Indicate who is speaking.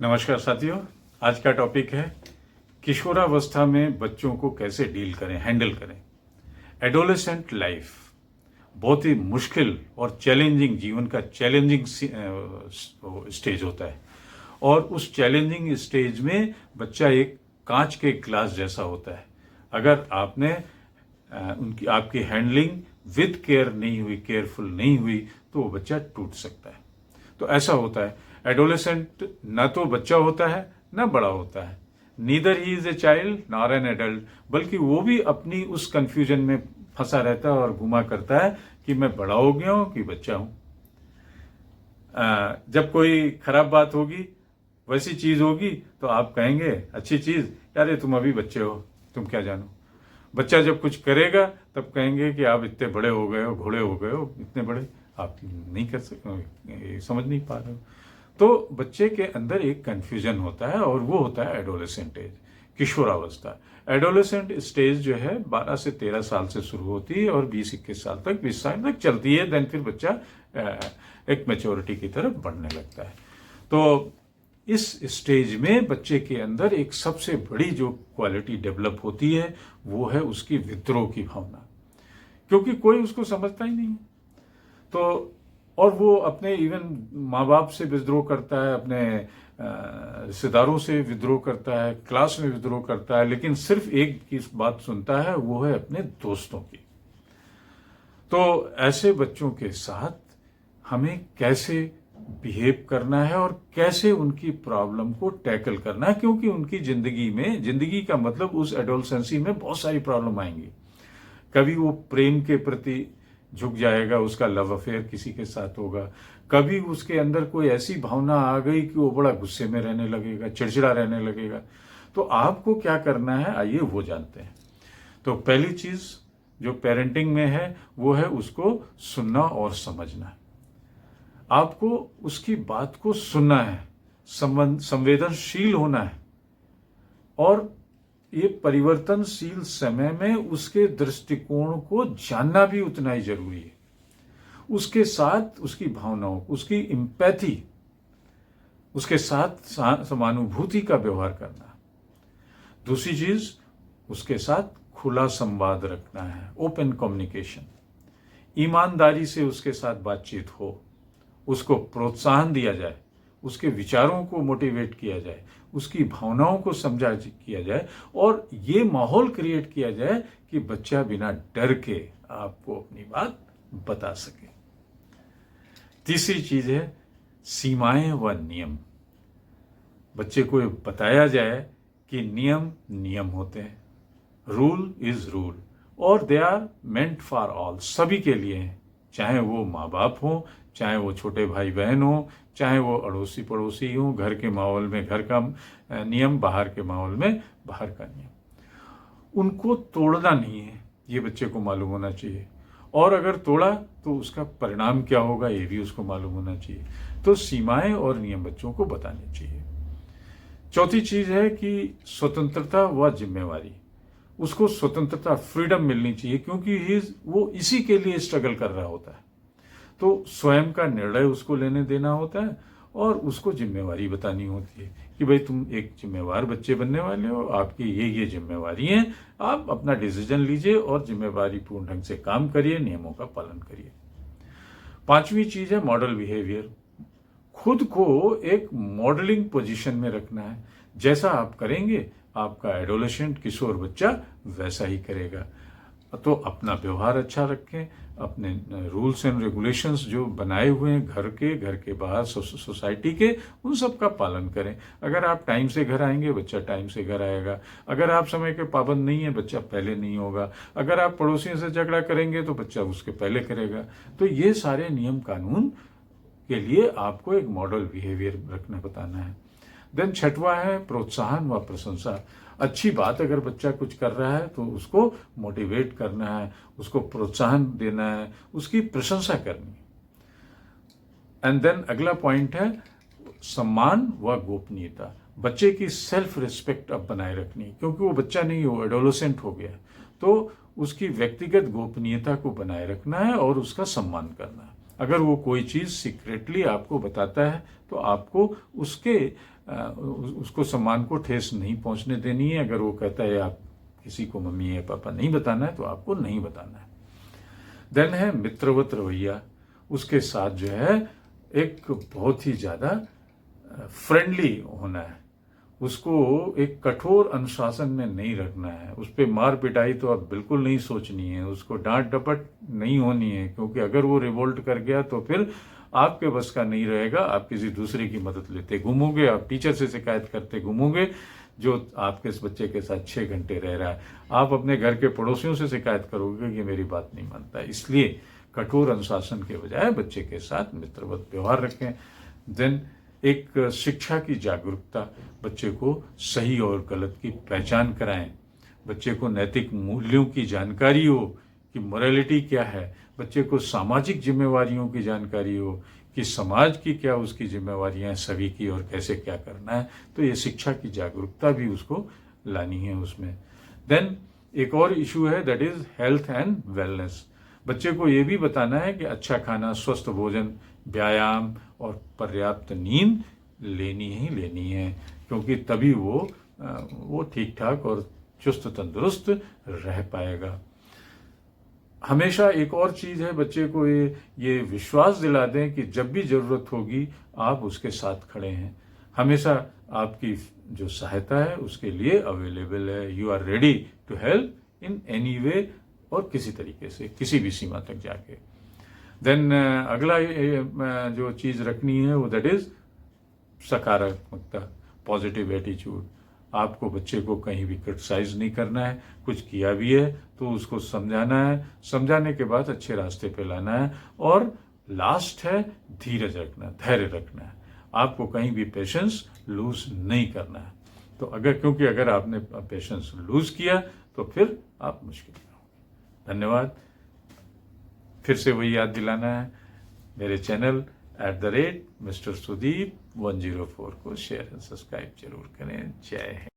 Speaker 1: नमस्कार साथियों। आज का टॉपिक है किशोरावस्था में बच्चों को कैसे डील करें, हैंडल करें। एडोलेसेंट लाइफ बहुत ही मुश्किल और चैलेंजिंग, जीवन का चैलेंजिंग स्टेज होता है। और उस चैलेंजिंग स्टेज में बच्चा एक कांच के ग्लास जैसा होता है। अगर आपने उनकी आपकी हैंडलिंग विद केयर नहीं हुई, केयरफुल नहीं हुई, तो वो बच्चा टूट सकता है। तो ऐसा होता है। एडोलेसेंट ना तो बच्चा होता है ना बड़ा होता है। Neither he is a child nor an adult, बल्कि वो भी अपनी उस कंफ्यूजन में फंसा रहता है और घुमा करता है कि मैं बड़ा हो गया हूं कि बच्चा हूं। जब कोई खराब बात होगी, वैसी चीज होगी, तो आप कहेंगे अच्छी चीज, यार तुम अभी बच्चे हो, तुम क्या जानो। बच्चा जब कुछ करेगा तब कहेंगे कि आप इतने बड़े हो गए हो, घोड़े हो गए हो, इतने बड़े आप नहीं कर सकते, समझ नहीं पा रहे हो। तो बच्चे के अंदर एक कंफ्यूजन होता है और वो होता है एडोलेसेंट एज, किशोरावस्था। एडोलेसेंट स्टेज जो है 12 से 13 साल से शुरू होती है और 20-21 साल तक, 20 साल तक चलती है। देन फिर बच्चा एक मैच्योरिटी की तरफ बढ़ने लगता है। तो इस स्टेज में बच्चे के अंदर एक सबसे बड़ी जो क्वालिटी डेवलप होती है वो है उसकी विद्रोह की भावना, क्योंकि कोई उसको समझता ही नहीं है। तो और वो अपने इवन माँ बाप से विद्रोह करता है, अपने रिश्तेदारों से विद्रोह करता है, क्लास में विद्रोह करता है, लेकिन सिर्फ एक की बात सुनता है, वो है अपने दोस्तों की। तो ऐसे बच्चों के साथ हमें कैसे बिहेव करना है और कैसे उनकी प्रॉब्लम को टैकल करना है, क्योंकि उनकी जिंदगी का मतलब उस एडोलसेंसी में बहुत सारी प्रॉब्लम आएंगी। कभी वो प्रेम के प्रति झुक जाएगा, उसका लव अफेयर किसी के साथ होगा। कभी उसके अंदर कोई ऐसी भावना आ गई कि वो बड़ा गुस्से में रहने लगेगा, चिड़चिड़ा रहने लगेगा। तो आपको क्या करना है, आइए वो जानते हैं। तो पहली चीज जो पेरेंटिंग में है वो है उसको सुनना और समझना। आपको उसकी बात को सुनना है, संवेदनशील होना है, और ये परिवर्तनशील समय में उसके दृष्टिकोण को जानना भी उतना ही जरूरी है। उसके साथ उसकी भावनाओं, उसकी एम्पैथी, उसके साथ समानुभूति का व्यवहार करना। दूसरी चीज, उसके साथ खुला संवाद रखना है, ओपन कम्युनिकेशन। ईमानदारी से उसके साथ बातचीत हो, उसको प्रोत्साहन दिया जाए, उसके विचारों को मोटिवेट किया जाए, उसकी भावनाओं को समझा किया जाए, और ये माहौल क्रिएट किया जाए कि बच्चा बिना डर के आपको अपनी बात बता सके। तीसरी चीज है सीमाएं व नियम। बच्चे को बताया जाए कि नियम नियम होते हैं, रूल इज रूल, और they are meant for all, सभी के लिए हैं। चाहे वो माँ बाप हो, चाहे वो छोटे भाई बहन हो, चाहे वो अड़ोसी पड़ोसी हो। घर के माहौल में घर का नियम, बाहर के माहौल में बाहर का नियम। उनको तोड़ना नहीं है, ये बच्चे को मालूम होना चाहिए, और अगर तोड़ा तो उसका परिणाम क्या होगा ये भी उसको मालूम होना चाहिए। तो सीमाएं और नियम बच्चों को बताने चाहिए। चौथी चीज है कि स्वतंत्रता व जिम्मेवारी। उसको स्वतंत्रता, फ्रीडम मिलनी चाहिए, क्योंकि वो इसी के लिए स्ट्रगल कर रहा होता है। तो स्वयं का निर्णय उसको लेने देना होता है, और उसको जिम्मेवारी बतानी होती है कि भाई तुम एक जिम्मेवार बच्चे बनने वाले हो, आपकी ये जिम्मेवारी हैं, आप अपना डिसीजन लीजिए और जिम्मेवारी पूर्ण ढंग से काम करिए, नियमों का पालन करिए। पांचवी चीज है मॉडल बिहेवियर। खुद को एक मॉडलिंग पोजीशन में रखना है। जैसा आप करेंगे आपका एडोलेसेंट, किशोर बच्चा वैसा ही करेगा। तो अपना व्यवहार अच्छा रखें, अपने रूल्स एंड रेगुलेशंस जो बनाए हुए हैं घर के बाहर, सोसाइटी के, उन सब का पालन करें। अगर आप टाइम से घर आएंगे, बच्चा टाइम से घर आएगा। अगर आप समय के पाबंद नहीं है, बच्चा पहले नहीं होगा। अगर आप पड़ोसियों से झगड़ा करेंगे तो बच्चा उसके पहले करेगा। तो ये सारे नियम कानून के लिए आपको एक मॉडल बिहेवियर रखना बताना है। देन छठवां है प्रोत्साहन व प्रशंसा। अच्छी बात अगर बच्चा कुछ कर रहा है तो उसको मोटिवेट करना है, उसको प्रोत्साहन देना है, उसकी प्रशंसा करनी है। एंड देन अगला पॉइंट है सम्मान व गोपनीयता। बच्चे की सेल्फ रिस्पेक्ट अब बनाए रखनी, क्योंकि वो बच्चा नहीं हो, एडोलेसेंट हो गया, तो उसकी व्यक्तिगत गोपनीयता को बनाए रखना है और उसका सम्मान करना है। अगर वो कोई चीज़ सीक्रेटली आपको बताता है तो आपको उसको सम्मान को ठेस नहीं पहुंचने देनी है। अगर वो कहता है आप किसी को मम्मी या पापा नहीं बताना है तो आपको नहीं बताना है। देन है मित्रवत रवैया। उसके साथ जो है एक बहुत ही ज़्यादा फ्रेंडली होना है। उसको एक कठोर अनुशासन में नहीं रखना है। उस पर मार पिटाई तो अब बिल्कुल नहीं सोचनी है। उसको डांट डपट नहीं होनी है, क्योंकि अगर वो रिवोल्ट कर गया तो फिर आपके बस का नहीं रहेगा। आप किसी दूसरे की मदद लेते घूमोगे, आप टीचर से शिकायत करते घूमोगे जो आपके इस बच्चे के साथ 6 घंटे रह रहा है। आप अपने घर के पड़ोसियों से शिकायत करोगे कि मेरी बात नहीं मानता। इसलिए कठोर अनुशासन के बजाय बच्चे के साथ मित्रवत व्यवहार रखें। देन एक शिक्षा की जागरूकता, बच्चे को सही और गलत की पहचान कराएं। बच्चे को नैतिक मूल्यों की जानकारी हो कि मोरालिटी क्या है। बच्चे को सामाजिक जिम्मेवारियों की जानकारी हो कि समाज की क्या उसकी जिम्मेवारियां हैं सभी की और कैसे क्या करना है। तो ये शिक्षा की जागरूकता भी उसको लानी है उसमें। देन एक और इशू है, that is health and wellness. बच्चे को ये भी बताना है कि अच्छा खाना, स्वस्थ भोजन, व्यायाम और पर्याप्त नींद लेनी ही लेनी है, क्योंकि तभी वो ठीक ठाक और चुस्त तंदुरुस्त रह पाएगा। हमेशा एक और चीज़ है, बच्चे को ये विश्वास दिला दें कि जब भी ज़रूरत होगी आप उसके साथ खड़े हैं। हमेशा आपकी जो सहायता है उसके लिए अवेलेबल है। You are ready to help in any way, और किसी तरीके से किसी भी सीमा तक जाके। देन अगला जो चीज़ रखनी है वो दैट इज सकारात्मकता, पॉजिटिव एटीट्यूड। आपको बच्चे को कहीं भी क्रिटिसाइज नहीं करना है। कुछ किया भी है तो उसको समझाना है, समझाने के बाद अच्छे रास्ते पे लाना है। और लास्ट है धीरज रखना, धैर्य रखना है। आपको कहीं भी पेशेंस लूज नहीं करना है। तो क्योंकि अगर आपने पेशेंस लूज किया तो फिर आप मुश्किल में होंगे। धन्यवाद। फिर से वही याद दिलाना है, मेरे चैनल @Mr. Sudeep 104 को शेयर एंड सब्सक्राइब जरूर करें। जय हिंद।